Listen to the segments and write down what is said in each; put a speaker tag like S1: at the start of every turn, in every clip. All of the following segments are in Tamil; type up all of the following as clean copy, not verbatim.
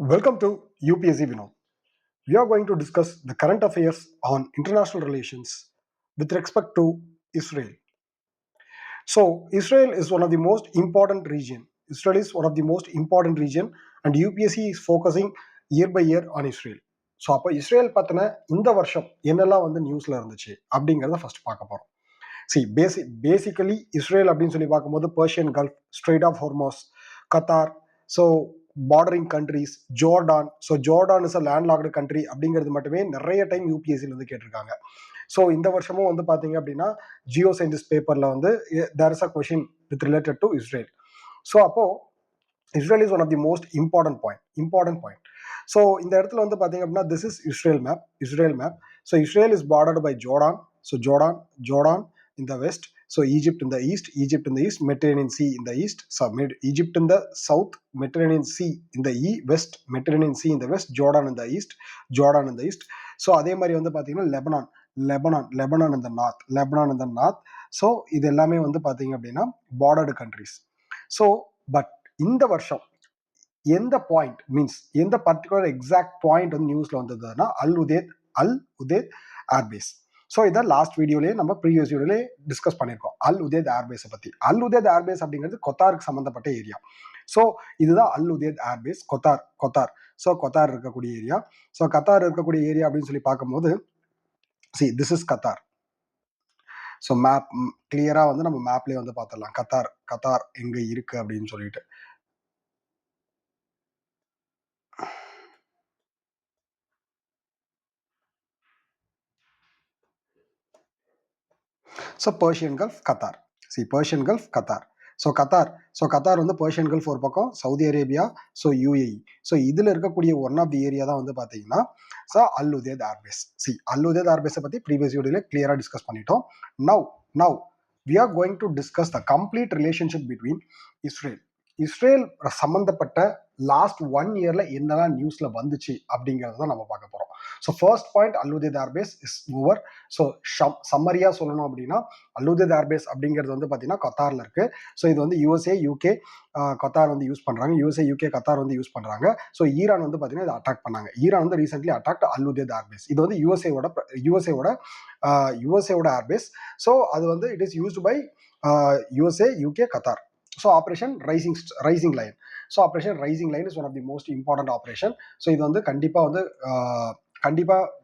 S1: Welcome to UPSC Vinod. We are going to discuss the current affairs on international relations with respect to Israel. So, Israel is one of the most important region. Israel is one of the most important region, and UPSC is focusing year by year on Israel. So அப்போ இஸ்ரேல் பற்றின இந்த வருஷம் என்னெல்லாம் வந்து நியூஸில் இருந்துச்சு அப்படிங்கிறத ஃபர்ஸ்ட் பார்க்க போகிறோம். பேசிக்கலி இஸ்ரேல் அப்படின்னு சொல்லி பார்க்கும்போது Persian Gulf, Strait of Hormuz, Qatar, so bordering countries, Jordan. So Jordan is a landlocked country அப்படிங்கிறது மட்டுமே நிறைய டைம் யூபிஎஸ்சியில் வந்து கேட்டிருக்காங்க. ஸோ இந்த வருஷமும் வந்து பார்த்தீங்க அப்படின்னா ஜியோ சயின்டிஸ்ட் பேப்பரில் வந்து there is a question with related to Israel. So அப்போ Israel is one of the most important point. So இந்த இடத்துல வந்து பார்த்தீங்க அப்படின்னா this is Israel map. So Israel is bordered by Jordan. So Jordan in the west, so Egypt in the east, Mediterranean Sea in the east, so Egypt in the south, Mediterranean Sea in the west, Mediterranean Sea in the west, Jordan in the east. So அதே மாதிரி வந்து பாத்தீங்கன்னா Lebanon in the north. so இது எல்லாமே வந்து பாத்தீங்க அப்படின்னா bordered countries. so பட் இந்த வருஷம் எந்த பாயிண்ட் மீன்ஸ் எந்த பர்டிகுலர் எக்ஸாக்ட் பாயிண்ட் வந்து நியூஸ்ல வந்ததுன்னா அல் உதேத் ஏர்பேஸ். ஸோ இதை லாஸ்ட் வீடியோலேயே நம்ம ப்ரீவியஸ் வீடியோலே டிஸ்கஸ் பண்ணியிருக்கோம் அல் உதேத் ஏர்பேஸை பற்றி. அல் உதேத் ஏர்பேஸ் அப்படிங்கிறது கொத்தாருக்கு சம்மந்தப்பட்ட ஏரியா. ஸோ இதுதான் அல் உதேத் ஏர்பேஸ், கொத்தார். ஸோ கொத்தார் இருக்கக்கூடிய ஏரியா. ஸோ கத்தார் இருக்கக்கூடிய ஏரியா அப்படின்னு சொல்லி பார்க்கும்போது this is Qatar. So map கிளியராக வந்து நம்ம மேப்லேயே வந்து பார்த்துடலாம் கத்தார் எங்கே இருக்கு அப்படின்னு சொல்லிட்டு. So Persian gulf, Qatar. Qatar. So Qatar வந்து பர்ஷியன் கல்ஃப் ஒரு பக்கம், Saudi Arabia, so UAE. So இதில் இருக்கக்கூடிய ஒன் ஆஃப் தி ஏரியா தான் வந்து பார்த்தீங்கன்னா ஸோ அல் உதேத் ஏர்பேஸ். அல் உதேத் ஏர்பேஸை பற்றி ப்ரீவியஸ் வீடியோவில் கிளியராக டிஸ்கஸ் பண்ணிட்டோம். Now we are going to discuss the complete relationship between Israel சம்பந்தப்பட்ட லாஸ்ட் 1 இயர்ல என்னெல்லாம் நியூஸ்ல வந்துச்சு அப்படிங்கறத நம்ம பார்க்க போறோம். So first point Al Udeid airbase is over. So சம்மரியா சொல்லணும் அப்படின்னா அல் உதேத் ஏர்பேஸ் அப்படிங்கிறது வந்து பார்த்தீங்கன்னா கத்தார்ல இருக்கு. ஸோ இது வந்து யூஎஸ்ஏ, யூகே, கத்தார் வந்து யூஸ் பண்றாங்க. யூஎஸ்ஏ, யூகே, கத்தார் வந்து யூஸ் பண்றாங்க. ஸோ ஈரான் வந்து பார்த்தீங்கன்னா இதை அட்டாக் பண்ணாங்க. ஈரான் வந்து recently attacked Al Udeid airbase. இது வந்து யூஎஸ்ஏவோட ஏர்பேஸ். ஸோ அது வந்து it is used by USA, UK, Qatar. So Operation Rising Lion. So Operation Rising Lion is one of the most important operation. So இது வந்து கண்டிப்பா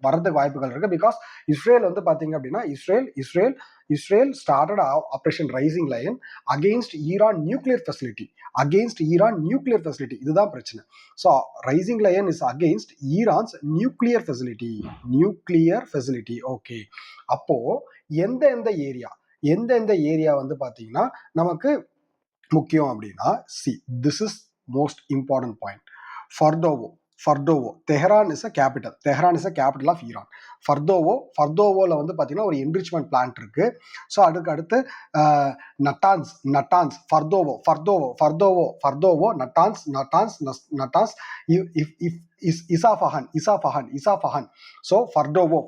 S1: வரதுக்கு வாய்ப்புகள் இருக்கு. பிகாஸ் இஸ்ரேல் வந்து பாத்தீங்க அப்படின்னா Israel started operation rising lion against Iran nuclear facility. இதுதான் பிரச்சனை. So rising lion is against Iran's nuclear facility. Okay, அப்போ எந்தெந்த ஏரியா வந்து பாத்தீங்கன்னா நமக்கு முக்கியம் அப்படின்னா this is most important point. Fordow Tehran is a capital of Iran. ஃபர்தோவோல வந்து பார்த்தீங்கன்னா ஒரு என்ரிச்மெண்ட் பிளான்ட் இருக்கு. ஸோ அதுக்கு அடுத்து Natanz Fordow Natanz Isfahan. So Fordow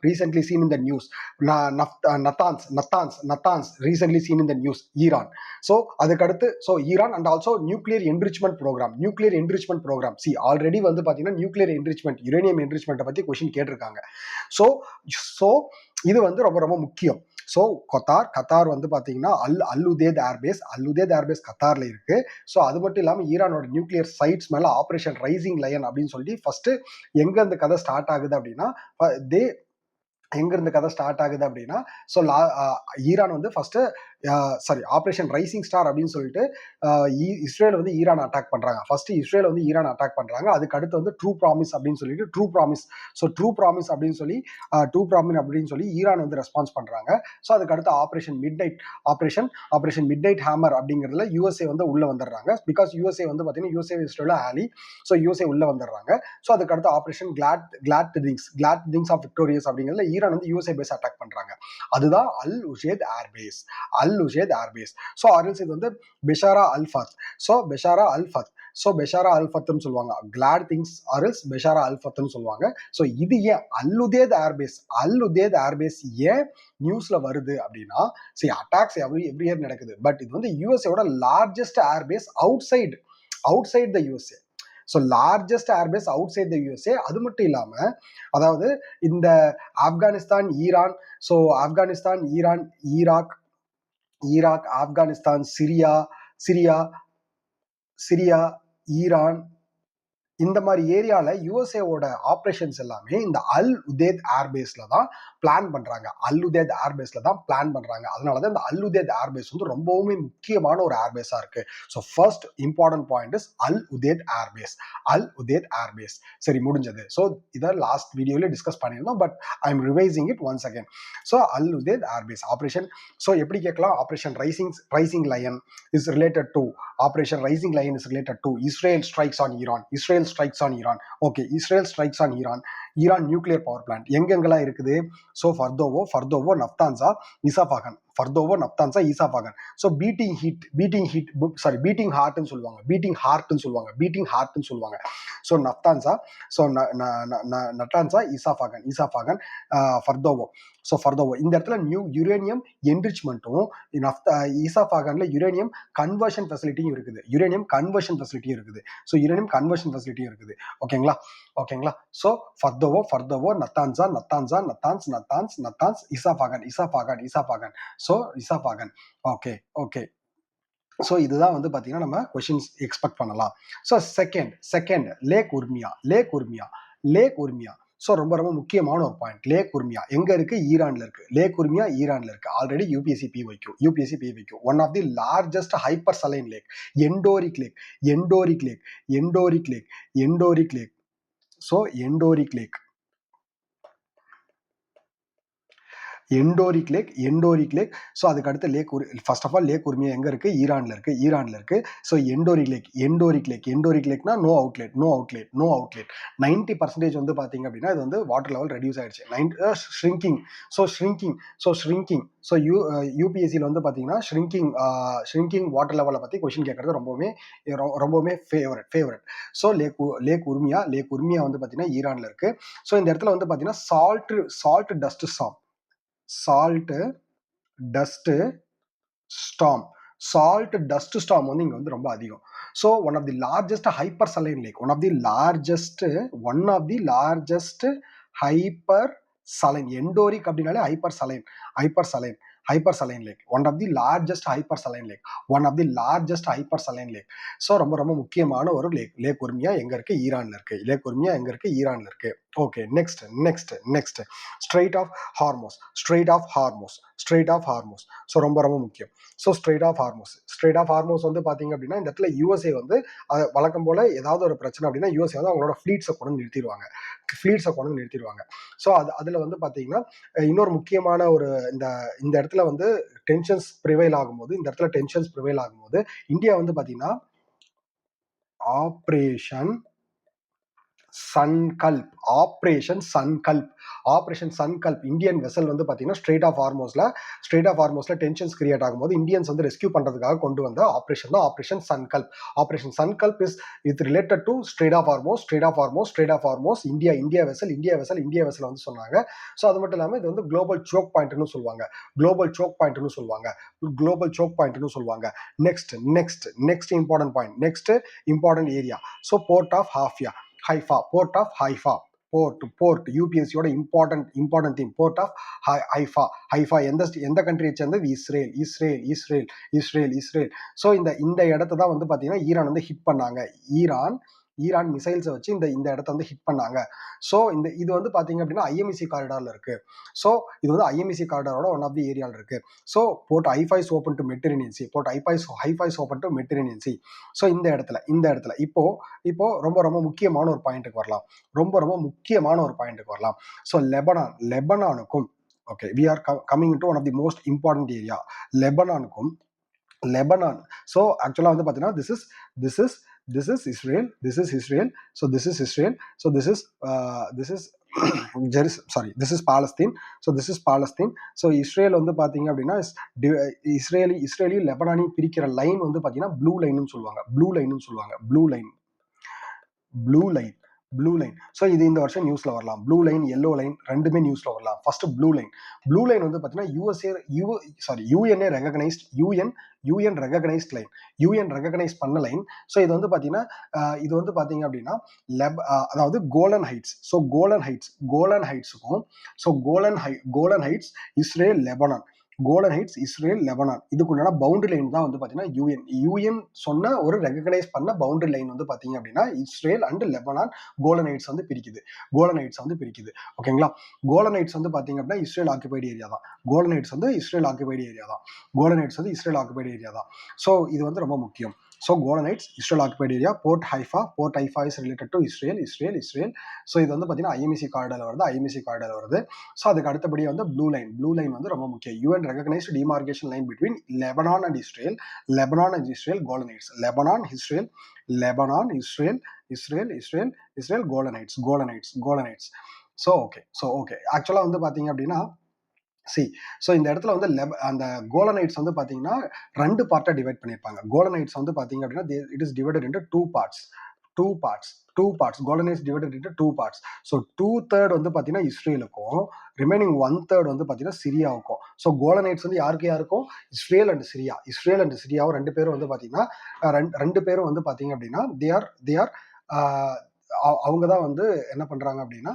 S1: recently seen in the news. Natanz recently seen in the news. Iran. So அதுக்கடுத்து Iran and also nuclear enrichment program. Already வந்து பார்த்தீங்கன்னா நியூக்ளியர் என்ரிச்மெண்ட், யுரேனியம் என்ரிச்மெண்ட்டை பற்றி கொஸ்டின் கேட்டிருக்காங்க. ஸோ இது வந்து ரொம்ப ரொம்ப முக்கியம். ஸோ கத்தார் வந்து பார்த்தீங்கன்னா அல் உதேத் ஏர்பேஸ் கத்தார்ல இருக்கு. ஸோ அது மட்டும் இல்லாமல் ஈரானோட நியூக்ளியர் சைட்ஸ் மேல ஆபரேஷன் ரைசிங் லயன் அப்படின்னு சொல்லி ஃபர்ஸ்ட் எங்க இந்த கதை ஸ்டார்ட் ஆகுது அப்படின்னா ஸோ ஈரான் வந்து ஃபர்ஸ்ட் ஆபரேஷன் ரைசிங் ஸ்டார் அப்படின்னு சொல்லிட்டு இஸ்ரேல் வந்து ஈரான் அட்டாக் பண்றாங்க. ஃபர்ஸ்ட் இஸ்ரேல் வந்து ஈரான் அட்டாக் பண்றாங்க. அதுக்கு அடுத்து வந்து ட்ரூ ப்ராமிஸ் அப்படின்னு சொல்லி ஈரான் வந்து ரெஸ்பான்ஸ் பண்றாங்க. ஸோ அதுக்கு அடுத்து ஆபரேஷன் மிட் நைட் ஹேமர் அப்படிங்கிறதுல யூஎஸ்ஏ வந்து உள்ள வந்துடுறாங்க. பிகாஸ் யூஎஸ்ஏ வந்து பார்த்தீங்கன்னா USA Israel ally. So USA உள்ள வந்துடுறாங்க. ஸோ அதுக்கு அடுத்து Operation Claude Things of Victorious அப்படிங்கிறதுல ஈரான் வந்து யூஎஸ்ஏ பேஸ் அட்டாக் பண்றாங்க. அதுதான் அல் உஷேத் ஏர்பேஸ். ஸோ ஆர்எல்ஸ் இது வந்து பெஷாரா அல் ஃபத்னு சொல்லுவாங்க. கிளாட் திங்ஸ் ஆர்எல்ஸ் பெஷாரா அல் ஃபத்னு சொல்லுவாங்க. ஸோ இது ஏன் அல் உதேத் ஏர்பேஸ் ஏன் நியூஸ்ல வருது அப்படின்னா அட்டாக்ஸ் எவ்ரி இயர் நடக்குது. பட் இது வந்து யூஎஸ்ஏவோட largest airbase outside the USA. So largest airbase outside the USA. அது மட்டும் இல்லாமல் அதாவது இந்த Afghanistan, Iran, so Afghanistan, Iran, Iraq, Afghanistan, Syria, Iran, இந்த மாதிரி ஏரியால யுஎஸ்ஏவோட ஆப்ரேஷன்ஸ் எல்லாமே இந்த அல் உதேத் ஏர்பேஸ்ல தான் பிளான் பண்றாங்க. அதனாலதான் இந்த அல் உதேத் ஏர்பேஸ் வந்து ரொம்பவுமே முக்கியமான ஒரு ஏர்பேஸா இருக்கு. So first important point is Al Udeid airbase. சரி, முடிஞ்சது. ஸோ இதை லாஸ்ட் வீடியோல டிஸ்கஸ் பண்ணியிருந்தோம், but I am revising it once again. So Al Udeid airbase operation. So எப்படி கேட்கலாம்? Operation rising lion is related to Israel strikes on Iran. Okay, Israel strikes on Iran nuclear power plant. எங்கெங்கெல்லாம் இருக்குது? So Fordow, Natanz, Isfahan. So beating ஹார்ட்னு சொல்லுவாங்க. So Natanz, so Natanz, Isfahan, Fordow. So Fordow இந்த இடத்துல நியூ யுரேனியம் என்ரிச்மெண்ட்டும், ஈசாஃபாகன்ல யுரேனியம் கன்வர்ஷன் ஃபெசிலிட்டியும் இருக்குது. ஸோ யுரேனியம் கன்வர்ஷன் ஃபெசிலிட்டியும் இருக்குது. ஓகேங்களா? So Fordow, Natanz, Isfahan. So Isfahan. Okay. So இதுதான் வந்து பார்த்தீங்கன்னா நம்ம கொஷின்ஸ் எக்ஸ்பெக்ட் பண்ணலாம். So second lake Urmia. So ரொம்ப ரொம்ப முக்கியமான ஒரு பாயிண்ட். லேக் உர்மியா எங்க இருக்கு? ஈரான்ல இருக்கு. ஆல்ரெடி யூபிஎஸ்சி பி வைக்கும். One of the largest hypersaline lake, endorheic lake. So endorheic lake. So அதுக்கு அடுத்து first of all lake Urmia எங்க இருக்கு? ஈரான்ல இருக்கு. ஸோ எண்டோரிக் லேக்னா நோ அவுட்லெட். 90% வந்து பாத்தீங்க அப்படின்னா இது வந்து வாட்டர் லெவல் ரெடியூஸ் ஆயிடுச்சு. ஷ்ரிங்கிங். ஸோ யூபிஎஸ்சியில் வந்து பாத்தீங்கன்னா ஷ்ரிங்கிங் வாட்டர் லெவலை பத்தி கொஸ்டின் கேட்கறது ரொம்பவுமே ஃபேவரட். ஸோ லேக் உர்மியா வந்து பாத்தீங்கன்னா ஈரான்ல இருக்கு. ஸோ இந்த இடத்துல வந்து பாத்தீங்கன்னா சால்ட் டஸ்ட் ஸ்டார்ம் வந்து இங்க வந்து ரொம்ப அதிகம். So one of the largest hypersaline lake, endorheic அப்படின்னாலே hypersaline lake, one of the largest hypersaline lake. So ரொம்ப ரொம்ப முக்கியமான ஒரு லேக் உர்மியா எங்க இருக்கு? ஈரான்ல இருக்கு. Okay, next Strait of Hormuz. So ரொம்ப ரொம்ப முக்கியம். ஸோ ஸ்ட்ரெய்ட் ஆஃப் ஹார்மோஸ் வந்து பாத்தீங்க அப்படின்னா இந்த இடத்துல யூஎஸ்ஏ வந்து வழக்கம் போல ஏதாவது ஒரு பிரச்சனை அப்படின்னா யூஎஸ்ஏ வந்து அவங்களோட ஃபிளீட்ஸை கொண்டு நிறுத்திடுவாங்க. ஸோ அதுல வந்து பாத்தீங்கன்னா இன்னொரு முக்கியமான ஒரு இந்த இடத்துல வந்து டென்ஷன்ஸ் ப்ரிவைல் ஆகும்போது இந்தியா வந்து பாத்தீங்கன்னா ஆப்ரேஷன் சன்கல்ப் இந்தியன் வெசல் வந்து பாத்தீங்கன்னா ஸ்ட்ரெய்ட் ஆஃப் ஹார்மோஸ்ல டென்ஷன்ஸ் கிரியேட் ஆகும்போது இந்தியன்ஸ் வந்து ரெஸ்கியூ பண்றதுக்காக கொண்டு வந்த ஆப்ரேஷன் தான் operation Sankalp is related to strait of Hormuz. India vessel வந்து சொன்னாங்க. ஸோ அது மட்டும் இல்லாம இது வந்து குளோபல் சோக் பாயிண்ட்னு சொல்லுவாங்க. Next important area. So port of port யூபிஎஸ்சியோட important theme. Port of Haifa எந்த கண்ட்ரியை சேர்ந்தது? இஸ்ரேல். ஸோ இந்த இடத்த தான் வந்து பாத்தீங்கன்னா ஈரான் வந்து ஹிட் பண்ணாங்க. ஈரான் மிசைல்ஸை வச்சு இந்த இடத்த வந்து ஹிட் பண்ணாங்க. ஸோ இது வந்து பாத்தீங்க அப்படின்னா ஐஎம்இசி காரிடார்ல இருக்கு. ஸோ இது வந்து ஐஎம்இசி காரிடாரோட ஒன் ஆஃப் தி ஏரியால இருக்கு. So port Haifa is open to Mediterranean sea. So இந்த இடத்துல இப்போ ரொம்ப ரொம்ப முக்கியமான ஒரு பாயிண்ட்டுக்கு வரலாம். ஸோ லெபனானுக்கும் okay, we are coming into one of the most important area. Lebanon. So ஆக்சுவலா வந்து பாத்தீங்கன்னா this is Israel. So this is Palestine. So Israel வந்து பாத்தீங்க அப்படின்னா இஸ்ரேலி லெபனானி பிரிக்கிற லைன் வந்து பாத்தீங்கன்னா ப்ளூ லைன் சொல்லுவாங்க. Blue line. ஸோ இது இந்த வருஷம் நியூஸ்ல வரலாம். ப்ளூ லைன், எல்லோ லைன் ரெண்டுமே நியூஸ்ல வரலாம். ஃபர்ஸ்ட் ப்ளூ லைன் வந்து பாத்தீங்கன்னா UN recognised UN recognised line, UN recognise பண்ண லைன். ஸோ இது வந்து பார்த்தீங்கன்னா இது வந்து பார்த்தீங்க அப்படின்னா அதாவது கோலன் ஹைட்ஸ். ஸோ கோலன் ஹைட்ஸுக்கும் Golan heights Israel Lebanon, Golan heights Israel Lebanon இதுக்குண்டான பவுண்டரி லைன் தான் வந்து பார்த்தீங்கன்னா யூஎன் சொன்ன ஒரு ரெகனைஸ் பண்ண பவுண்டரி லைன் வந்து பார்த்தீங்க அப்படின்னா Israel and Lebanon Golan Heights வந்து பிரிக்குது. ஓகேங்களா. கோலன் ஹைட்ஸ் வந்து பார்த்தீங்க அப்படின்னா இஸ்ரேல் ஆக்குபைடு ஏரியா தான். கோலன் ஹைட்ஸ் வந்து இஸ்ரேல் ஆக்குபைடு ஏரியா தான். ஸோ இது வந்து ரொம்ப முக்கியம். So Golan heights Israel occupied area. Port Haifa is related to Israel. So இது வந்து பார்த்தீங்கன்னா ஐஎம்சி கார்டரில் வருது. ஸோ அதுக்கு அடுத்தபடியாக வந்து ப்ளூ லைன் வந்து ரொம்ப முக்கியம். UN recognised demarcation line between Lebanon and Israel, colon heights, Lebanon Israel colon heights. So okay ஆக்சுவலாக வந்து பார்த்தீங்க அப்படின்னா ஸோ இந்த இடத்துல வந்து அந்த கோலனைட்ஸ் வந்து பார்த்தீங்கன்னா 2 பார்ட்டா டிவைட் பண்ணியிருப்பாங்க. கோலனைட்ஸ் வந்து பார்த்தீங்க அப்படின்னா it is divided into 2 parts. Golan Heights divided into 2 parts. So 2/3 வந்து பார்த்தீங்கன்னா இஸ்ரேலுக்கும், ரிமைனிங் 1/3 வந்து பார்த்தீங்கன்னா சிரியாவுக்கும். ஸோ கோலனைட்ஸ் வந்து யாருக்கும் இஸ்ரேல் அண்ட் சிரியாவும் 2 பேரும் வந்து பார்த்தீங்கன்னா 2 பேரும் வந்து பார்த்தீங்க அப்படின்னா தே ஆர் அவங்க தான் வந்து என்ன பண்றாங்க அப்படின்னா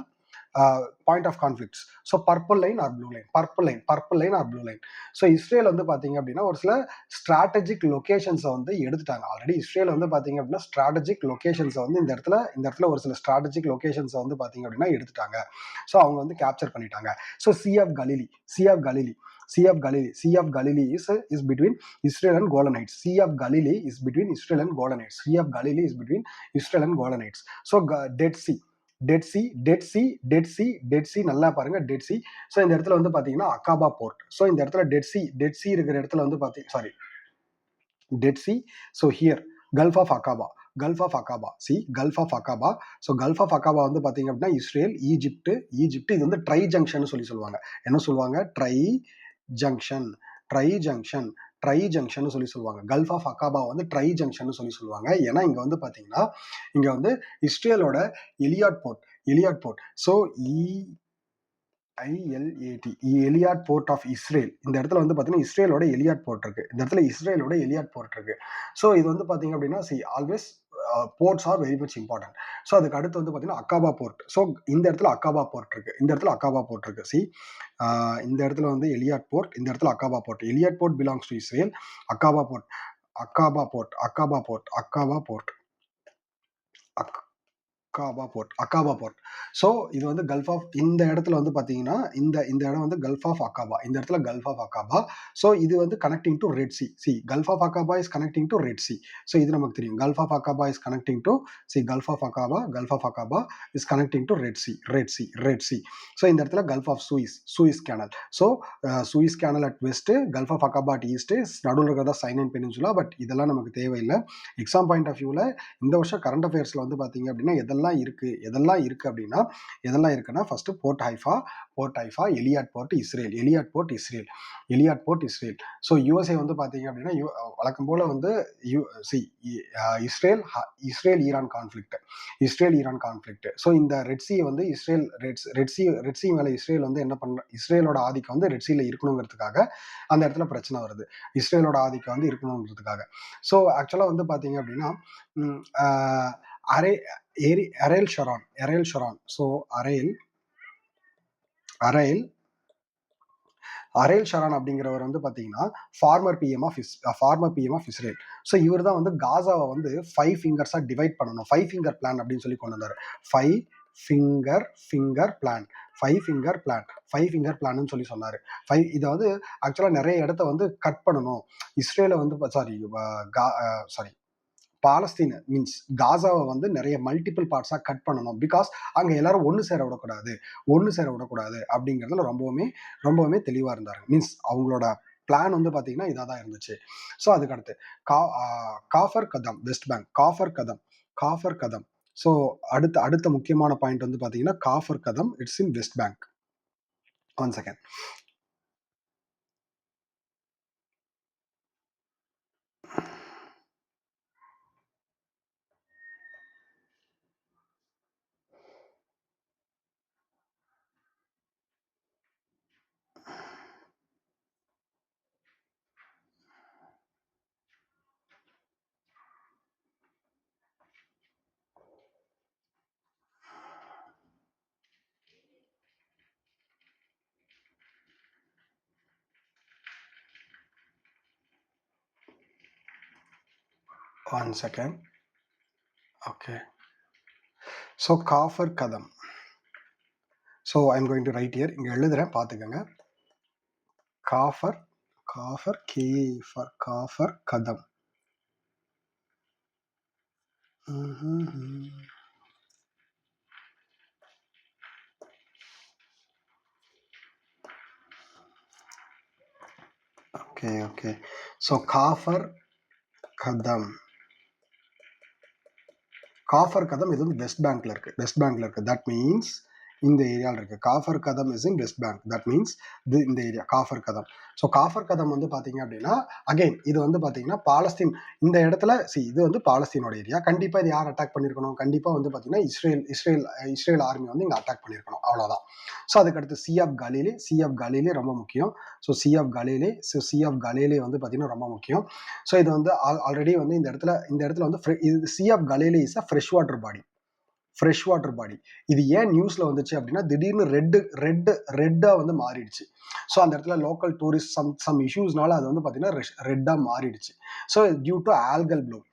S1: point of conflicts. So purple line or blue line. So Israel வந்து பார்த்தீங்க அப்படின்னா ஒரு சில ஸ்ட்ராட்டஜிக் லொகேஷன்ஸை வந்து எடுத்துட்டாங்க. ஆல்ரெடி இஸ்ரேல் வந்து பார்த்தீங்க அப்படின்னா ஸ்ட்ராட்டஜிக் லொகேஷன்ஸை வந்து இந்த இடத்துல ஒரு சில ஸ்ட்ராட்டஜிக் லொகேஷன்ஸை வந்து பார்த்தீங்க அப்படின்னா எடுத்துட்டாங்க. ஸோ அவங்க வந்து கேப்சர் பண்ணிட்டாங்க. So Sea of Galilee is between Israel and Golan Heights. Sea of Galilee is between Israel and Golan Heights. So Dead Sea நல்லா பாருங்க, டெட் சி. ஸோ இந்த இடத்துல வந்து பாத்தீங்கன்னா அகாபா போர்ட். ஸோ இந்த இடத்துல டெட் சி இருக்கிற இடத்துல வந்து dead sea. So here gulf of Aqaba. So gulf of Aqaba வந்து பாத்தீங்க அப்படின்னா இஸ்ரேல், ஈஜிப்ட் இது வந்து ட்ரை ஜங்ஷன் சொல்லுவாங்க. என்ன சொல்லுவாங்க? ட்ரை ஜங்ஷன் சொல்லி சொல்லுவாங்க. கல்ஃப் ஆஃப் அகாபா வந்து ட்ரை ஜங்ஷன் சொல்லி சொல்லுவாங்க. ஏன்னா இங்க வந்து பாத்தீங்கன்னா இங்க வந்து இஸ்ரேலோட Eilat port. So Eilat port of Israel. இந்த இடத்துல வந்து பாத்தீங்கன்னா இஸ்ரேலோட எலியாட் போர்ட் இருக்கு. ஸோ இது வந்து பாத்தீங்க அப்படின்னா always ports are very much important. So அதுக்கு அடுத்து வந்து பார்த்தீங்கன்னா அக்காபா போர்ட். ஸோ இந்த இடத்துல அக்காபா போர்ட் இருக்கு. இந்த இடத்துல வந்து எலியாட் போர்ட், இந்த இடத்துல Aqaba port. Eilat port belongs to Israel. Aqaba port. So இது வந்து கல்ஃப் ஆஃப், இந்த இடத்துல வந்து பார்த்தீங்கன்னா இந்த இடம் வந்து கல்ஃப் ஆஃப் அகாபா. இந்த இடத்துல கல்ஃப் ஆஃப் அகாபா. ஸோ இது வந்து connecting to red sea. Gulf of Aqaba is connecting to red sea. So இது நமக்கு தெரியும். Gulf of Aqaba is connecting to gulf of Aqaba is connecting to red sea. So இந்த இடத்துல gulf of Suez canal. So Suez canal at west, gulf of Aqaba at east, நடுவில் இருக்கிறதா சைனன் பெனின்சுலா. பட் இதெல்லாம் நமக்கு தேவையில்லை. எக்ஸாம் பாயிண்ட் ஆஃப் வியூவில் இந்த வருஷம் கரண்ட் அஃபேர்ஸ்ல வந்து பார்த்தீங்க அப்படின்னா எதெல்லாம் இருக்கு அப்படின்னா first port Haifa, Eilat port Israel. So USA வந்து பாத்தீங்க அப்படின்னா வழக்கம் போல வந்து இஸ்ரேல் ஈரான் கான்ஃபிளிக்ட். ஸோ இந்த ரெட் சி வந்து ரெட் சி மேல இஸ்ரேல் வந்து என்ன பண்ண, இஸ்ரேலோட ஆதிக்கம் வந்து ரெட் சில இருக்கணுங்கிறதுக்காக அந்த இடத்துல பிரச்சனை வருது. இஸ்ரேலோட ஆதிக்கம் வந்து இருக்கணுங்கிறதுக்காக. ஸோ ஆக்சுவலா வந்து பாத்தீங்க அப்படின்னா அரேல் ஷரான். ஸோ அரேல் ஷரான் அப்படிங்கிறவர் வந்து பாத்தீங்கன்னா former PM of Israel. So இவர் தான் வந்து காசாவை வந்து 5 ஃபிங்கர்ஸா டிவைட் பண்ணணும். 5 ஃபிங்கர் பிளான் அப்படின்னு சொல்லி கொண்டு வந்தாரு. 5 ஃபிங்கர் பிளான் சொல்லி சொன்னாரு. இதை வந்து ஆக்சுவலா நிறைய இடத்த வந்து கட் பண்ணணும். இஸ்ரேலை வந்து சாரி பாலஸ்தீன் மீன்ஸ் காசாவை வந்து நிறைய மல்டிபிள் பார்ட்ஸா கட் பண்ணணும். பிகாஸ் அங்க எல்லாரும் ஒன்னு சேர விடக்கூடாது அப்படிங்கிறதுல ரொம்பவுமே தெளிவா இருந்தாரு. மீன்ஸ் அவங்களோட பிளான் வந்து பாத்தீங்கன்னா இதாதான் இருந்துச்சு. ஸோ அதுக்கு அடுத்து காஃபர் கதம், வெஸ்ட் பேங்க். காஃபர் கதம். ஸோ அடுத்த முக்கியமான பாயிண்ட் வந்து பாத்தீங்கன்னா காஃபர் கதம், it's in west bank. One second. One second. Okay. So Kafar Kadam. So I'm going to write here. இங்க எழுதுறேன் பார்த்துக்கங்க. Kafar K for Kafar Kadam. Okay. So Kafar Kadam. Copper கதம் இது வந்து வெஸ்ட் பேங்க்ல இருக்கு. தட் மீன்ஸ் இந்த ஏரியாவில் இருக்கு. காஃபர் கதம் is in west bank. That means இந்த ஏரியா காஃபர் கதம். ஸோ காஃபர் கதம் வந்து பார்த்தீங்க அப்படின்னா அகைன் இது வந்து பார்த்தீங்கன்னா பாலஸ்தீன் இந்த இடத்துல இது வந்து பாலஸ்தீனோட ஏரியா. கண்டிப்பாக இது யார் அட்டாக் பண்ணியிருக்கணும்? கண்டிப்பாக வந்து பார்த்தீங்கன்னா இஸ்ரேல் ஆர்மி வந்து இங்கே அட்டாக் பண்ணியிருக்கணும். அவ்வளோதான். ஸோ அதுக்கடுத்து சி ஆஃப் கலீலே ரொம்ப முக்கியம். ஸோ சி ஆஃப் கலீலே வந்து பார்த்தீங்கன்னா ரொம்ப முக்கியம். ஸோ இது வந்து ஆல்ரெடி வந்து இந்த இடத்துல வந்து இது sea of Galilee is a fresh water body. இது ஏன் நியூஸ்ல வந்துச்சு அப்படின்னா திடீர்னு ரெட்டா வந்து மாறிடுச்சு. ஸோ அந்த இடத்துல லோக்கல் டூரிஸ்ட் சம் இஷ்யூஸ்னால அது வந்து பார்த்தீங்கன்னா ரெட்டா மாறிடுச்சு. So due to algal bloom.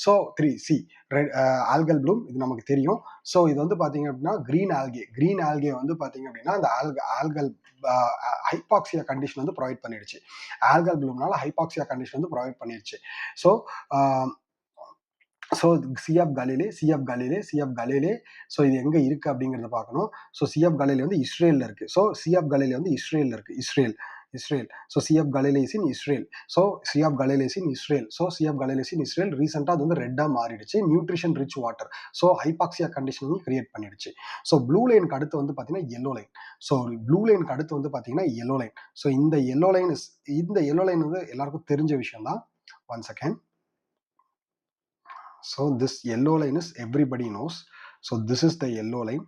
S1: So algal bloom இது நமக்கு தெரியும். ஸோ இது வந்து பார்த்தீங்க அப்படின்னா கிரீன் ஆல்கே வந்து பார்த்தீங்க அப்படின்னா அந்த ஆல்கல் ஹைபாக்சியா கண்டிஷன் வந்து ப்ரொவைட் பண்ணிடுச்சு. ஆல்கல் ப்ளூம்னால ஹைபாக்சியா கண்டிஷன் வந்து ப்ரொவைட் பண்ணிடுச்சு. ஸோ சி ஆஃப் கலீலே ஸோ இது எங்கே இருக்குது அப்படிங்கிறத பார்க்கணும். ஸோ சி ஆஃப் கலீலே வந்து இஸ்ரேலில் இருக்குது. ஸோ சி ஆஃப் கலீலே வந்து இஸ்ரேலில் இருக்குது. Israel. So sea of Galilee is in Israel. ரீசெண்டாக அது வந்து ரெட்டாக மாறிடுச்சு. Nutrition rich water. So hypoxia condition வந்து கிரியேட் பண்ணிடுச்சு. ஸோ ப்ளூ லைனுக்கு அடுத்து வந்து பார்த்தீங்கன்னா எல்லோ லைன். ஸோ இந்த எல்லோ லைன் வந்து எல்லாருக்கும் தெரிஞ்ச விஷயம் தான். One second. So this yellow line is everybody knows. So this is the yellow line.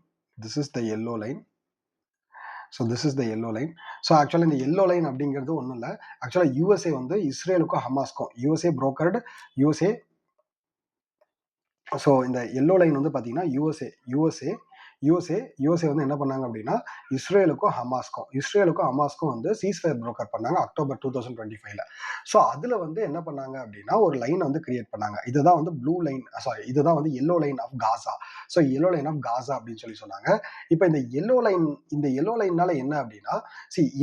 S1: So actually இந்த yellow line அப்படிங்கிறது ஒன்றும் இல்லை. ஆக்சுவலாக யூஎஸ்ஏ வந்து இஸ்ரேலுக்கும் ஹமாஸ்க்கும் யூஎஸ்ஏ புரோக்கர்டு யூஎஸ்ஏ. ஸோ இந்த yellow line வந்து பார்த்தீங்கன்னா யூஎஸ்ஏ வந்து என்ன பண்ணாங்க அப்படின்னா இஸ்ரேலுக்கும் ஹமாஸ்க்கும் வந்து சீஸ்ஃபயர் புரோக்கர் பண்ணாங்க அக்டோபர் 2025. ஸோ அதில் வந்து என்ன பண்ணாங்க அப்படின்னா ஒரு லைன் வந்து கிரியேட் பண்ணாங்க. இதுதான் வந்து இதுதான் வந்து yellow line of Gaza. So yellow line of Gaza அப்படின்னு சொன்னாங்க. இப்போ இந்த எல்லோ லைன்னால என்ன அப்படின்னா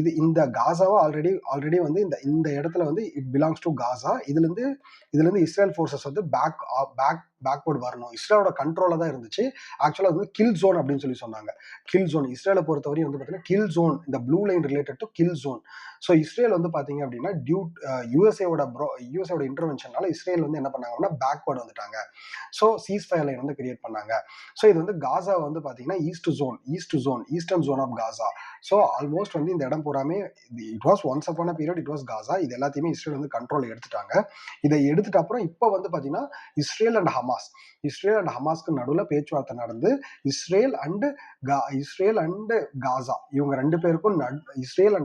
S1: இது இந்த காசாவை ஆல்ரெடி வந்து இந்த இடத்துல வந்து இட் பிலாங்ஸ் டு காசா. இதுலேருந்து இஸ்ரேல் ஃபோர்ஸஸ் வந்து பேக்வர்ட் வரணும். இஸ்ரேலோட கண்ட்ரோல தான் இருந்துச்சு. ஆக்சுவலாக வந்து கில் ஜோன் அப்படின்னு சொன்னாங்க. கில் ஜோன் இஸ்ரேலை பொறுத்தவரையும் வந்து பார்த்தீங்கன்னா கில் ஜோன், இந்த blue line related to kill zone. So Israel வந்து பார்த்தீங்க அப்படின்னா யூஎஸ்ஏவோட இன்டர்வென்ஷனால இஸ்ரேல் வந்து என்ன பண்ணாங்க அப்படின்னா பேக்வர்ட் வந்துட்டாங்க. ஸோ சீஸ்ஃபயர் லைன் வந்து கிரியேட் பண்ணாங்க. ஸோ இது வந்து காசா வந்து பார்த்தீங்கன்னா eastern zone of Gaza. So almost வந்து இந்த இடம் பூராமே it was once upon a period it was Gaza. இது எல்லாத்தையுமே இஸ்ரேல் வந்து கண்ட்ரோல் எடுத்துட்டாங்க. இதை எடுத்துட்டு அப்புறம் இப்போ வந்து பார்த்தீங்கன்னா இஸ்ரேல் அண்ட் ஹமாஸ்க்கு நடுவில் பேச்சுவார்த்தை நடந்து இஸ்ரேல் அண்ட் காசா இவங்க ரெண்டு பேருக்கும் இஸ்ரேல்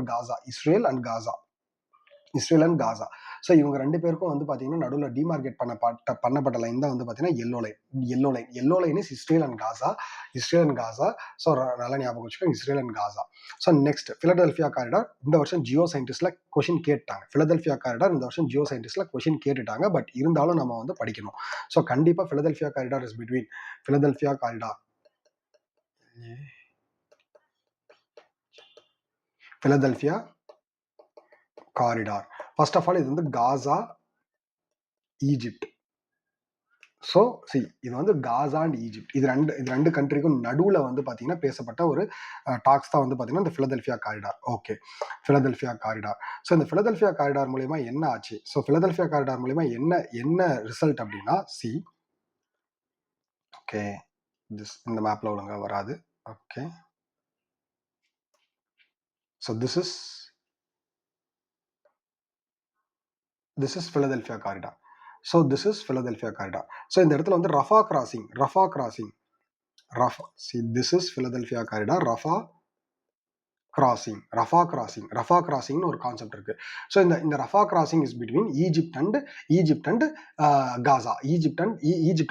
S1: அண்ட் காசா. ஸோ இவங்க ரெண்டு பேருக்கும் வந்து பார்த்தீங்கன்னா நடுவில் டிமார்கேட் பண்ணப்பட்ட லைன் தான் வந்து பார்த்தீங்கன்னா yellow line is Israel and Gaza. So நல்லா ஞாபகம் வச்சுக்கோங்க, Israel and Gaza. So next Philadelphia corridor. இந்த வருஷம் ஜியோ சயின்டிஸ்ட்ல கொஷின் கேட்டாங்க. பிலடெல்பியா காரிடார் இந்த வருஷம் ஜியோ சயின்டிஸ்ட்ல கொஷின் கேட்டுட்டாங்க. பட் இருந்தாலும் நம்ம வந்து படிக்கணும். ஸோ கண்டிப்பாக Philadelphia corridor is between Philadelphia Corridor. First of all இது வந்து காசா ஈஜிப்ட். ஸோ இது வந்து காசா அண்ட் ஈஜிப்ட் இது ரெண்டு கண்ட்ரிக்கும் நடுவில் வந்து பார்த்தீங்கன்னா பேசப்பட்ட ஒரு டாக்ஸ் தான் வந்து பார்த்தீங்கன்னா இந்த Philadelphia corridor. Okay, Philadelphia corridor. So இந்த பிலடெல்பியா காரிடார் மூலமா என்ன ஆச்சு? ஸோ பிலடெல்பியா காரிடார் மூலமா என்ன ரிசல்ட் அப்படின்னா ஓகே இந்த மேப்ல ஒழுங்கா வராது. Okay, so this is Philadelphia corridor. So this is Philadelphia corridor. So இந்த இடத்துல வந்து Rafah crossing this is Philadelphia corridor. Rafah கிராசிங்னு ஒரு கான்செப்ட் இருக்கு. ஸோ இந்த Rafah crossing is between Egypt and Gaza, Egypt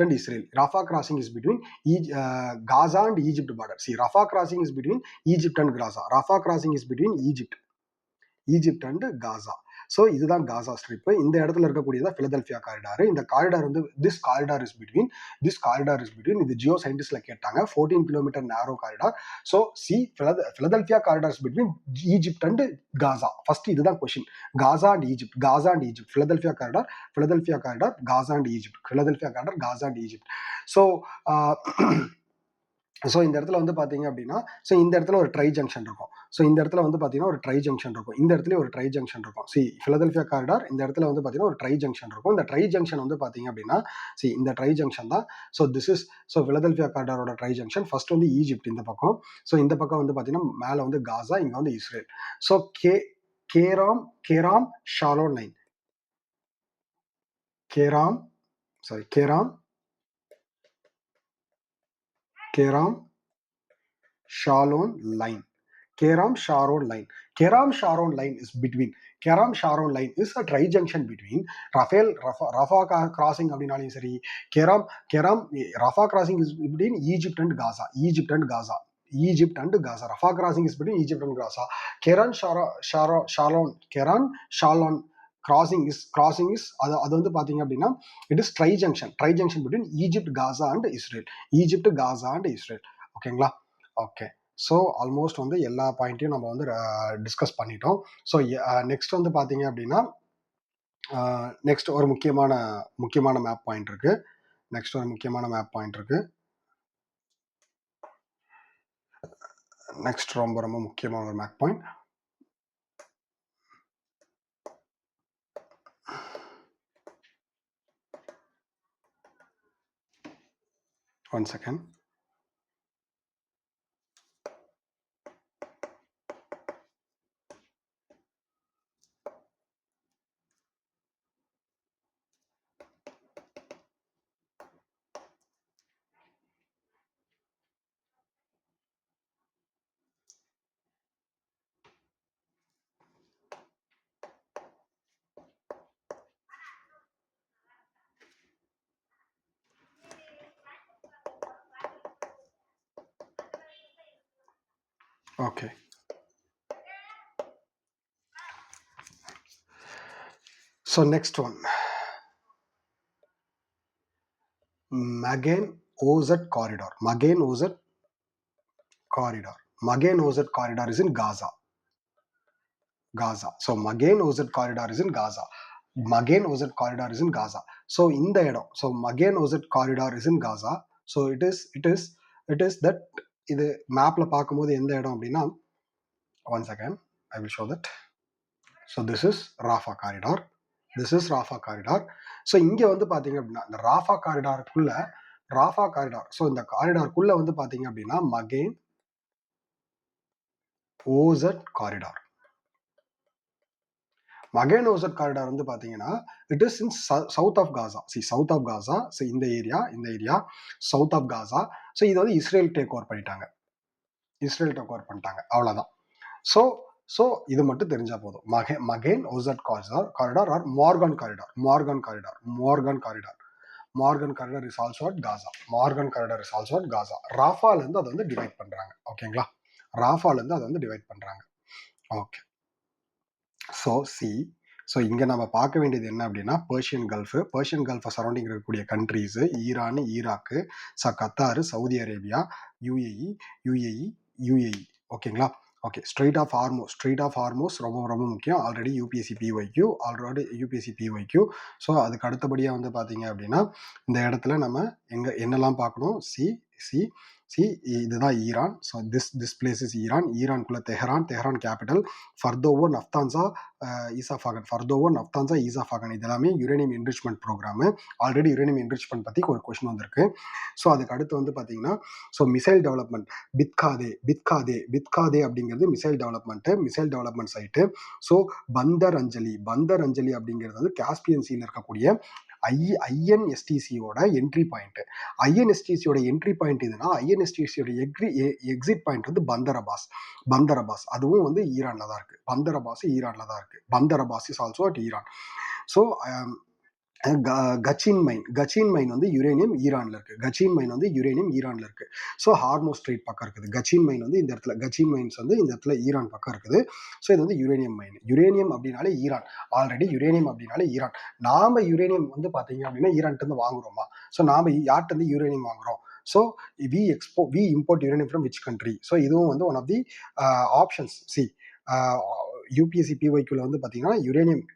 S1: and Israel. Rafah crossing is between Gaza and Egypt border. Rafah crossing is between Egypt and Gaza. Rafah crossing is between Egypt and Gaza. So இதுதான் காசா ஸ்ட்ரிப். இந்த இடத்துல இருக்கக்கூடியதான் பிலடெல்பியா காரிடார். இந்த காரிடார் வந்து திஸ் காரிடார் இஸ் பிட்வீன் இது ஜியோ சயின்டிஸ்ட்ல கேட்டாங்க 14 kilometre narrow corridor. So see Philadelphia corridor is between Egypt and Gaza. First இதுதான் question. Gaza and Egypt, Philadelphia corridor Gaza and Egypt. So இந்த இடத்துல வந்து பார்த்தீங்க அப்படின்னா, ஸோ இந்த இடத்துல ஒரு ட்ரை ஜங்ஷன் இருக்கும். ஸோ இந்த இடத்துல வந்து பார்த்தீங்கன்னா ஒரு ட்ரை ஜங்ஷன் இருக்கும். இந்த இடத்துலயும் ஒரு ட்ரை ஜங்ஷன் இருக்கும். பிலடெல்பியா காரிடார் இந்த இடத்துல வந்து பார்த்தீங்கன்னா ஒரு ட்ரை ஜங்ஷன் இருக்கும். இந்த ட்ரை ஜங்ஷன் வந்து பார்த்தீங்க அப்படின்னா இந்த ட்ரை ஜங்ஷன் தான். ஸோ பிலடெல்பியா காரிடாரோட ட்ரை ஜங்ஷன். ஃபர்ஸ்ட் வந்து ஈஜிப்ட் இந்த பக்கம். ஸோ இந்த பக்கம் வந்து பார்த்தீங்கன்னா மேலே வந்து காசா, இங்கே வந்து Israel. So Kerem Shalom line. Kerem Sharon line. Keram Sharon line is between. Keram Sharon line is a dry junction between Rafah crossing அப்படினாலும் சரி, Keram Rafah crossing is between Egypt and Gaza. Rafah crossing is between Egypt and Gaza. Keram Sharon crossing is அது வந்து பாத்தீங்க அப்படின்னா it is tri junction between Egypt, Gaza and Israel. ஓகேங்களா? ஓகே. ஸோ ஆல்மோஸ்ட் வந்து எல்லா பாயிண்ட்டையும் நம்ம வந்து டிஸ்கஸ் பண்ணிட்டோம். ஸோ நெக்ஸ்ட் வந்து பார்த்தீங்க அப்படின்னா நெக்ஸ்ட் ஒரு முக்கியமான மேப் பாயிண்ட் இருக்கு. நெக்ஸ்ட் ரொம்ப முக்கியமான ஒரு map point. One second. Okay. So next one, Magen Oz corridor. Magen Oz corridor is in Gaza. So Magen Oz corridor is in Gaza. So in the இடம், so Magen Oz corridor is in Gaza. So it is that இது மேப்ல பார்க்கும்போது எந்த இடம் அப்படின்னா, one second, I will show that. So this is Rafah corridor. So இங்கே வந்து பார்த்தீங்க அப்படின்னா இந்த ராஃபா காரிடார், ஸோ இந்த காரிடாருக்குள்ள வந்து பார்த்தீங்க அப்படின்னா மகேன் ஓசட் காரிடார். வந்து பார்த்தீங்கன்னா it is in south of Gaza. So இந்த area south of Gaza. So இது வந்து இஸ்ரேல் டேக் ஓவர் பண்ணிட்டாங்க. அவ்வளோதான். ஸோ இது மட்டும் தெரிஞ்சா போதும். Magen Oz corridor or Morag corridor is also at Gaza. ராஃபால இருந்து அதை வந்து டிவைட் பண்றாங்க. ஓகேங்களா? ஓகே. ஸோ இங்க நம்ம பார்க்க வேண்டியது என்ன அப்படின்னா பர்ஷியன் கல்ஃப் சரௌண்டிங் இருக்கக்கூடிய countries Iran, Iraq, Qatar, Saudi Arabia, UAE. ஓகேங்களா? ஓகே. ஸ்ட்ரெயிட் ஆஃப் ஹார்மோஸ் ரொம்ப முக்கியம். Already UPSC PYQ. ஸோ அதுக்கு அடுத்தபடியாக வந்து பார்த்தீங்க அப்படின்னா இந்த இடத்துல நம்ம என்னெல்லாம் பார்க்கணும்? இதுதான் Iran. So this place is ஈரான்குள்ள Tehran capital. Fordow Natanz Isfahan இது எல்லாமே uranium enrichment program. Already uranium enrichment பற்றி ஒரு கொஸ்டின் வந்திருக்கு. ஸோ அதுக்கு அடுத்து வந்து பார்த்தீங்கன்னா ஸோ மிசைல் டெவலப்மெண்ட் பித்காதே அப்படிங்கிறது மிசைல் டெவலப்மெண்ட் சைட்டு. ஸோ பந்தர் அஞ்சலி அப்படிங்கிறது வந்து காஸ்பியன் சீல இருக்கக்கூடிய ஐஎன்எஸ்டிசியோட என்ட்ரி பாயிண்ட். என்ட்ரி பாயிண்ட் இதுனா ஐஎன்எஸ்டிசியோட எக்ஸிட் பாயிண்ட் வந்து பந்தரபாஸ். அதுவும் வந்து ஈரான்ல தான் இருக்கு. Bandar Abbas is also at Iran. So Gchine mine வந்து யுரேனியம் ஈரான்ல இருக்கு. கச்சின் மைன் வந்து யுரேனியம் ஈரான்ல இருக்கு. ஸோ ஹார்மோஸ் ஸ்ட்ரெய்ட் பக்கம் இருக்குது. கச்சின் மைன் வந்து இந்த இடத்துல, கச்சின் மைன்ஸ் வந்து இந்த இடத்துல ஈரான் பக்கம் இருக்குது. ஸோ இது வந்து யுரேனியம் மைன். யுரேனியம் அப்படின்னாலே ஈரான். ஆல்ரெடி யுரேனியம் அப்படின்னாலே ஈரான். நாம யுரேனியம் வந்து பாத்தீங்க அப்படின்னா ஈரான்ட்டு இருந்து வாங்குறோமா? ஸோ நாம யார்கிட்ட இருந்து யுரேனியம் வாங்குறோம்? So we import uranium from which country? So இதுவும் வந்து one of the options. See UPSC பிஒய்க்யூல வந்து பாத்தீங்கன்னா யுரேனியம்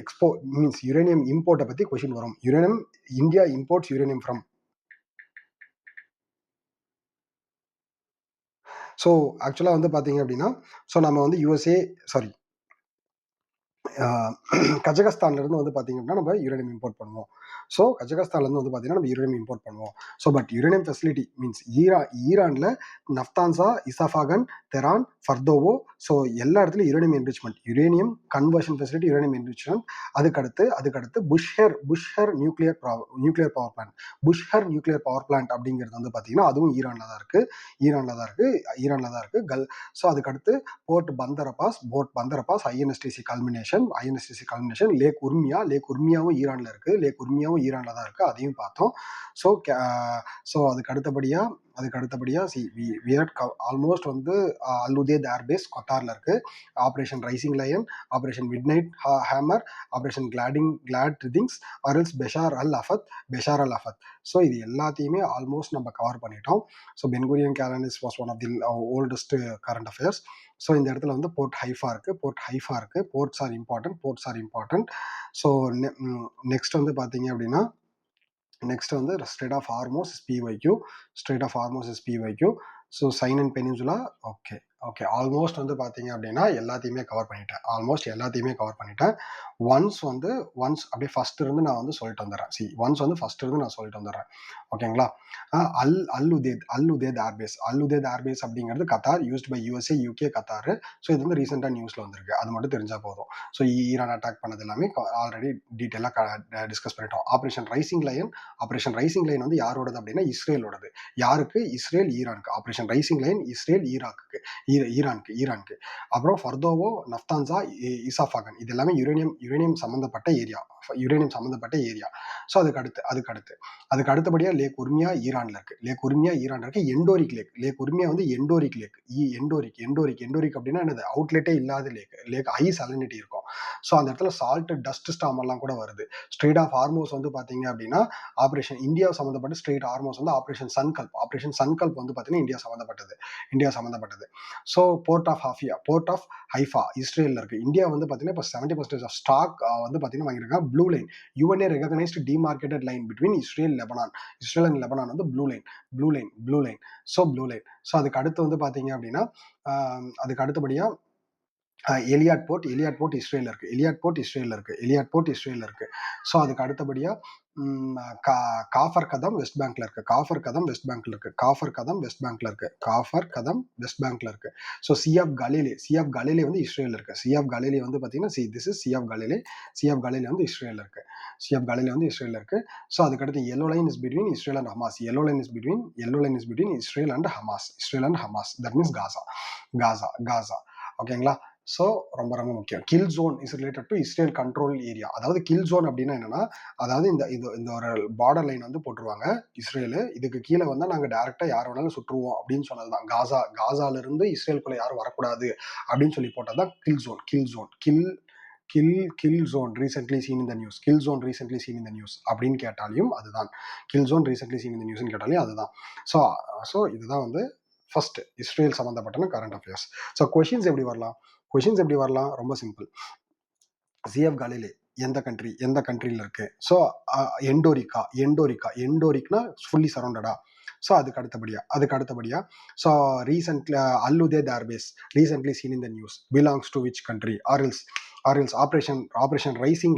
S1: எக்ஸ்போ மீன்ஸ் யுரேனியம் இம்போர்ட்டை பத்தி கொஸ்டின் வரும். Uranium India imports uranium from. So ஆக்சுவலாக வந்து பார்த்தீங்க அப்படின்னா, ஸோ நம்ம வந்து கஜகஸ்தான்லேருந்து வந்து பார்த்தீங்க அப்படின்னா நம்ம யுரேனியம் இம்போர்ட் பண்ணுவோம். ஸோ கஜகஸ்தான்லேருந்து வந்து பார்த்தீங்கன்னா நம்ம யுரேனியம் இம்போர்ட் பண்ணுவோம். So but uranium facility means ஈரானில் Natanz, Isfahan, Tehran, Fordow, so எல்லா இடத்துலையும் uranium enrichment, uranium conversion facility, uranium enrichment. அதுக்கடுத்து Bushehr nuclear power plant. Bushehr nuclear power plant அப்படிங்கிறது வந்து பார்த்தீங்கன்னா அதுவும் ஈரானில் தான் இருக்குது. ஸோ அதுக்கடுத்து port Bandar Abbas, INSTC culmination, lake உர்மியாவும் ஈரான்ல இருக்கு. ஈரான்ல தான் இருக்கு. அதையும் பார்த்தோம். ஸோ அதுக்கு அடுத்தபடியா ஆல்மோஸ்ட் வந்து அல்-உதேத் ஏர்பேஸ் கத்தார்ல இருக்கு. Operation rising lion, operation midnight hammer, operation glad ட்ரிதிங்ஸ், or else Beshar al Fath. So இது எல்லாத்தையுமே ஆல்மோஸ்ட் நம்ம கவர் பண்ணிட்டோம். So Ben Gurion calendar was one of the oldest current affairs. So இந்த இடத்துல வந்து போர்ட் ஹைஃபா இருக்கு. Ports are important. So next வந்து பார்த்தீங்க அப்படின்னா strait of Hormuz is PYQ. So Sinai peninsula. Okay almost வந்து பார்த்தீங்க அப்படின்னா எல்லாத்தையுமே கவர் பண்ணிட்டேன். ஒன்ஸ் அப்படியே ஃபர்ஸ்ட் இருந்து நான் வந்து சொல்லிட்டு வந்துடுறேன். ஓகேங்களா? அல்-உதேத் ஏர்பேஸ் அப்படிங்கிறது Qatar, used by USA, UK, Qatar. So இது வந்து ரீசெண்டாக நியூஸ்ல வந்திருக்கு. அது மட்டும் தெரிஞ்சா போதும். ஸோ ஈரான் அட்டாக் பண்ணது எல்லாமே ஆல்ரெடி டீட்டெயிலாக டிஸ்கஸ் பண்ணிட்டோம். ஆபரேஷன் ரைசிங் லைன் வந்து யாரோடது அப்படின்னா இஸ்ரேலோடது. யாருக்கு? இஸ்ரேல் ஈரானுக்கு. ஆபரேஷன் ரைசிங் லைன் இஸ்ரேல் ஈரானுக்கு. அப்புறம் ஃபர்தோவோ, நஃப்தான்ஸா, இசாஃபாகன் இது எல்லாமே யுரேனியம் சம்பந்தப்பட்ட ஏரியா. ஸோ அதுக்கு அடுத்தபடியா லேக் உர்மியா ஈரான்ல இருக்கு. லேக் உர்மியா வந்து எண்டோரிக் லேக். எண்டோரிக் அப்படின்னா என்னது? அவுட்லெட்டே இல்லாத லேக் ஹை சலினிட்டி இருக்கும். ஸோ அந்த இடத்துல சால்ட், டஸ்ட் ஸ்டார்ம் எல்லாம் கூட வருது. ஸ்ட்ரெய்ட் ஆஃப் ஹார்மோஸ் வந்து பாத்தீங்க அப்படின்னா ஆபரேஷன் இந்தியா சம்பந்தப்பட்ட ஸ்ட்ரெய்ட் ஹார்மோஸ் வந்து ஆபரேஷன் சன்கல்ப் வந்து பாத்தீங்கன்னா இந்தியா சம்பந்தப்பட்டது. ஸோ போர்ட் ஆஃப் ஹைஃபா இஸ்ரேல்ல இருக்கு. இந்தியா வந்து பாத்தீங்கன்னா இப்போ 70% ஆஃப் ஸ்டாக் வந்து பாத்தீங்கன்னா வாங்கியிருக்காங்க. Blue line, UN recognised demarcated line between Israel and Lebanon வந்து ப்ளூ லைன். ஸோ அதுக்கு அடுத்து வந்து பாத்தீங்க அப்படின்னா அதுக்கு அடுத்தபடியா எலியாட் போர்ட் இஸ்ரேல்ல இருக்கு. ஸோ அதுக்கு அடுத்தபடியா காஃபர் கதம் வெஸ்ட் பேங்க்ல இருக்கு. ஸோ சி ஆஃப் கலிலே வந்து இஸ்ரேல் இருக்கு. சி ஆஃப் கலிலே வந்து பாத்தீங்கன்னா சி ஆஃப் கலிலே வந்து இஸ்ரேல் இருக்கு. ஸோ அதுக்கடுத்து yellow line is between Israel and Hamas. Yellow line is between Israel and Hamas. That means Gaza. ஓகேங்களா? ஸோ ரொம்ப ரொம்ப முக்கியம். Kill zone is related to Israel control area. அதாவது கில் ஜோன் அப்படின்னா என்னன்னா, அதாவது இந்த ஒரு பார்டர் லைன் வந்து போட்டுருவாங்க இஸ்ரேலு. இதுக்கு கீழே வந்தா நாங்க டைரக்டா யார் வேணாலும் சுற்றுவோம் அப்படின்னு சொன்னதுதான். காசால இருந்து இஸ்ரேலுக்குள்ள யாரும் வரக்கூடாது அப்படின்னு சொல்லி போட்டதுதான் kill zone recently seen in the news அப்படின்னு கேட்டாலையும் அதுதான். Kill zone recently seen in the நியூஸ்னு கேட்டாலையும் அதுதான். ஸோ இதுதான் வந்து ஃபர்ஸ்ட் இஸ்ரேல் சம்பந்தப்பட்ட கரண்ட் அஃபேர்ஸ். ஸோ கொஷின்ஸ் எப்படி வரலாம்? ரொம்ப சிம்பிள். சி ஆஃப் கலிலே எந்த கண்ட்ரியில் இருக்கு? ஸோ எண்டோரிக்னா ஃபுல்லி சரௌண்டடா. ஸோ அதுக்கு அடுத்தபடியா so recently Al Udeid airbase recently seen in the news belongs to which country? Or else operation rising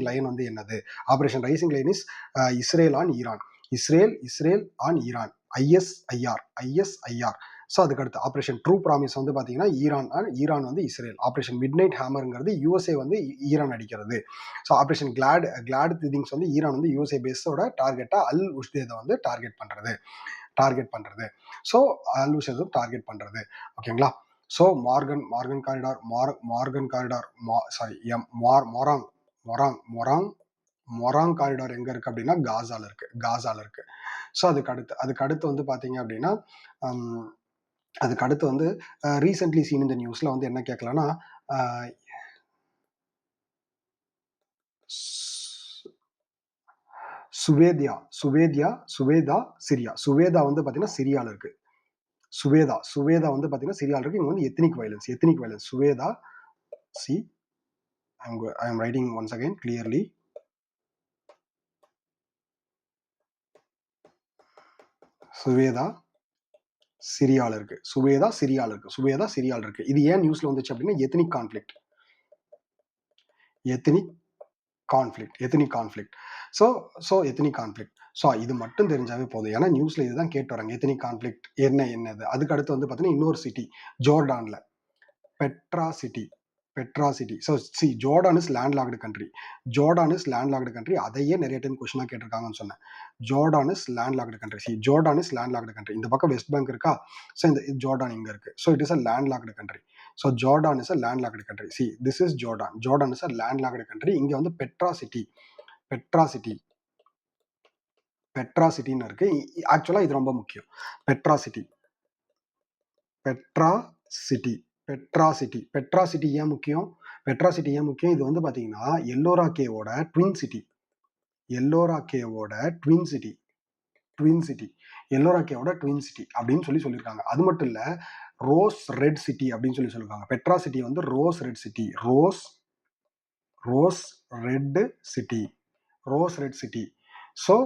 S1: lion வந்து என்னது? Operation rising lion is Israel on Iran. ISIR. So அதுக்கடுத்து ஆபரேஷன் ட்ரூ ப்ராமிஸ் வந்து பார்த்தீங்கன்னா ஈரான் வந்து இஸ்ரேல். ஆபரேஷன் மிட்நைட் ஹேமருங்கிறது யூஎஸ்ஏ வந்து ஈரான் அடிக்கிறது. ஸோ ஆபரேஷன் கிளாட் திங்ஸ் வந்து ஈரான் வந்து யூஎஸ்ஏ பேஸோட டார்கெட்டா அல்-உஷ்தேதை வந்து டார்கெட் பண்றது. ஸோ அல்-உஷ்தேதை டார்கெட் பண்றது. ஓகேங்களா? So Morag corridor Morag corridor Morag Morag Morag Morag corridor எங்க இருக்கு அப்படின்னா காசால இருக்கு. ஸோ அதுக்கு அடுத்து வந்து பாத்தீங்க அப்படின்னா அதுக்கு அடுத்து வந்து ரீசென்ட்லி சீன் இந்த நியூஸ்ல வந்து என்ன கேட்கலாம்னா சுவேதா சிரியா. சுவேதா வந்து பாத்தீங்கன்னா சிரியால இருக்கு. சுவேதா வந்து பாத்தீங்கன்னா சிரியால இருக்கு. இங்க வந்து ethnic violence Sweida. See I am writing once again clearly. Sweida சிரியால இருக்கு. சுவேதா சிரியால இருக்கு. இது ஏன் நியூஸ்ல வந்துச்சு அப்படின்னா ethnic conflict. So ethnic conflict. So இது மட்டும் தெரிஞ்சாவே போதும். ஏன்னா நியூஸ்ல இதுதான் கேட்டு வராங்க. எத்னிக் கான்ஃபிளிக்ட் என்னது. அதுக்கு அடுத்து வந்து பார்த்தீங்கன்னா இன்னொரு சிட்டி ஜோர்டான்ல Petra city. So Jordan is landlocked country. அதையே நிறைய டைம் கொஸ்டினாக கேட்டிருக்காங்கன்னு சொன்னேன். Jordan is landlocked country. இந்த பக்கம் வெஸ்ட் பேங்க் இருக்கா? ஸோ இந்த ஜோர்டான் இங்கே இருக்கு. So it is a landlocked country. So Jordan is a landlocked country. This is Jordan is a landlocked country. இங்கே வந்து பெட்ரா சிட்டின்னு இருக்கு. ஆக்சுவலாக இது ரொம்ப முக்கியம். பெட்ரா சிட்டி ஏன் முக்கியம்? இது வந்து பாத்தீங்கன்னா எல்லோரா கேவோட ட்வின் சிட்டி. அப்படின்னு சொல்லியிருக்காங்க. அது மட்டும் இல்ல ரோஸ் ரெட் சிட்டி அப்படின்னு சொல்லியிருக்காங்க. பெட்ரா சிட்டி வந்து rose red city. So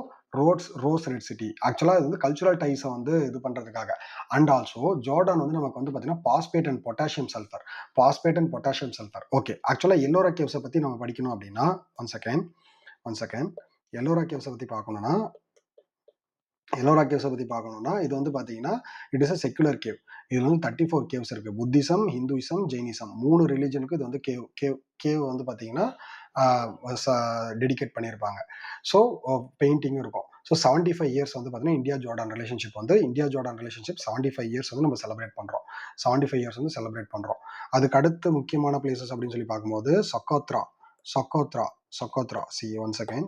S1: rose red city. ஆக்சுவலாக இது வந்து கல்ச்சுரல் டைஸை வந்து இது பண்ணுறதுக்காக. அண்ட் ஆல்சோ ஜோர்டான் வந்து நமக்கு வந்து பார்த்தீங்கன்னா phosphate and potassium sulphur. Okay, ஆக்சுவலாக எல்லோரா கேவ்ஸை பற்றி நம்ம படிக்கணும் அப்படின்னா ஒன் செகண்ட் எல்லோரா கேவ்ஸை பற்றி பார்க்கணும்னா இது வந்து பார்த்தீங்கன்னா it is a secular cave. இதில் வந்து 34 கேவ்ஸ் இருக்கு. புத்திசம், ஹிந்துயிசம், ஜெயினிசம் 3 ரிலிஜனுக்கு இது வந்து கேவ் வந்து பார்த்தீங்கன்னா டெடிகேட் பண்ணியிருப்பாங்க. ஸோ பெயிண்டிங்கும் இருக்கும். ஸோ 75 இயர்ஸ் வந்து பார்த்தீங்கன்னா இந்தியா ஜோர்டான் ரிலேஷன்ஷிப் 75 இயர்ஸ் வந்து நம்ம செலிப்ரேட் பண்ணுறோம். அதுக்கு அடுத்து முக்கியமான பிளேசஸ் அப்படின்னு சொல்லி பார்க்கும்போது Socotra. One second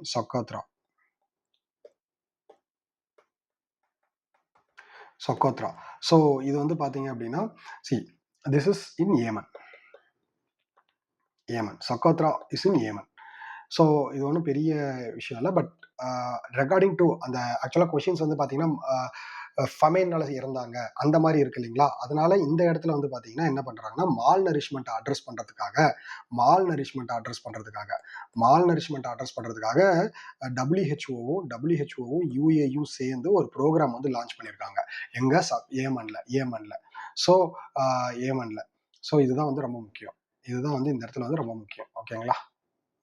S1: Socotra. So இது வந்து பார்த்தீங்க அப்படின்னா this is in Yemen. Socotra is in Yemen. So இது ஒன்றும் பெரிய விஷயம் இல்லை. பட் ரெகார்டிங் டு அந்த ஆக்சுவலாக கொஷின்ஸ் வந்து பார்த்தீங்கன்னா ஃபமைனால இறந்தாங்க அந்த மாதிரி இருக்கு இல்லைங்களா? அதனால இந்த இடத்துல வந்து பார்த்தீங்கன்னா என்ன பண்ணுறாங்கன்னா மால் நரிஷ்மெண்ட் அட்ரஸ் பண்ணுறதுக்காக டபிள்யூஹெச்ஓவும் யூஏயும் சேர்ந்து ஒரு ப்ரோக்ராம் வந்து லான்ச் பண்ணியிருக்காங்க. எங்க? ஏமன்ல. ஸோ இதுதான் வந்து ரொம்ப முக்கியம். இதுதான் வந்து இந்த இடத்துல வந்து ரொம்ப முக்கியம். ஓகேங்களா?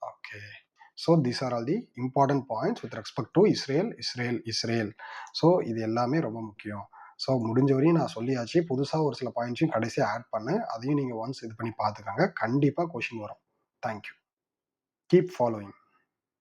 S1: Okay. So these are all the important points with respect to Israel. So இது எல்லாமே ரொம்ப முக்கியம். ஸோ முடிஞ்ச வரையும் நான் சொல்லியாச்சு. புதுசாக ஒரு சில பாயிண்ட்ஸையும் கடைசியாக ஆட் பண்ணேன். அதையும் நீங்கள் ஒன்ஸ் இது பண்ணி பார்த்துக்கோங்க. கண்டிப்பாக கொஷின் வரும். தேங்க்யூ. Keep following.